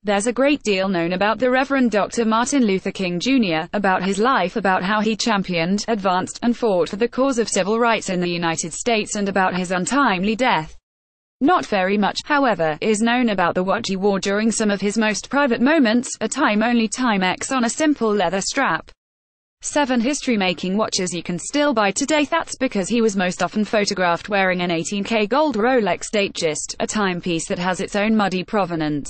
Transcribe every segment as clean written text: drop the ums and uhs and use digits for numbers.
There's a great deal known about the Reverend Dr. Martin Luther King Jr., about his life, about how he championed, advanced, and fought for the cause of civil rights in the United States, and about his untimely death. Not very much, however, is known about the watch he wore during some of his most private moments, a time-only Timex on a simple leather strap. 7 history-making watches you can still buy today. That's because he was most often photographed wearing an 18K gold Rolex Datejust, a timepiece that has its own muddy provenance.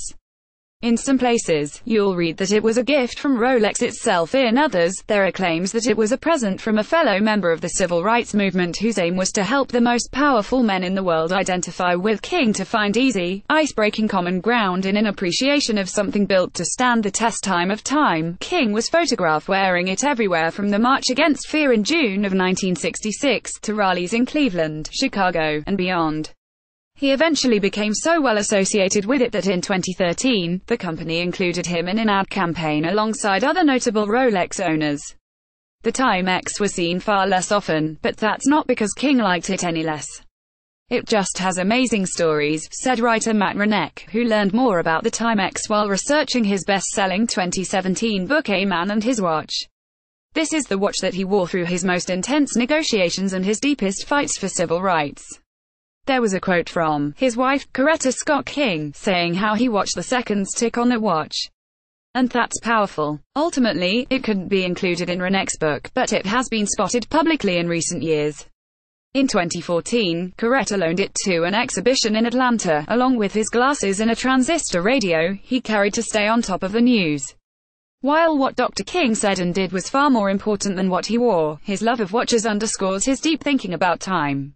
In some places, you'll read that it was a gift from Rolex itself. In others, there are claims that it was a present from a fellow member of the civil rights movement whose aim was to help the most powerful men in the world identify with King, to find easy, ice-breaking common ground in an appreciation of something built to stand the test of time. King was photographed wearing it everywhere from the March Against Fear in June of 1966, to rallies in Cleveland, Chicago, and beyond. He eventually became so well associated with it that in 2013, the company included him in an ad campaign alongside other notable Rolex owners. The Timex was seen far less often, but that's not because King liked it any less. It just has amazing stories, said writer Matt Hranek, who learned more about the Timex while researching his best-selling 2017 book A Man and His Watch. This is the watch that he wore through his most intense negotiations and his deepest fights for civil rights. There was a quote from his wife, Coretta Scott Ki, saying how he watched the seconds tick on that watch. And that's powerful. Ultimately, it couldn't be included in Hranek's book, but it has been spotted publicly in recent years. In 2014, Coretta loaned it to an exhibition in Atlanta, along with his glasses and a transistor radio he carried to stay on top of the news. While what Dr. King said and did was far more important than what he wore, his love of watches underscores his deep thinking about time.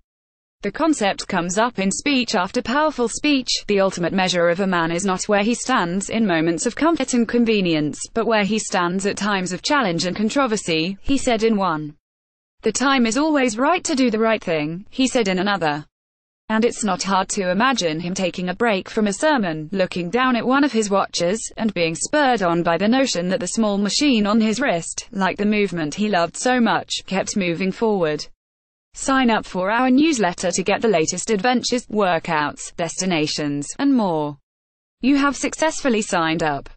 The concept comes up in speech after powerful speech. The ultimate measure of a man is not where he stands in moments of comfort and convenience, but where he stands at times of challenge and controversy, he said in one. The time is always right to do the right thing, he said in another. And it's not hard to imagine him taking a break from a sermon, looking down at one of his watches, and being spurred on by the notion that the small machine on his wrist, like the movement he loved so much, kept moving forward. Sign up for our newsletter to get the latest adventures, workouts, destinations, and more. You have successfully signed up.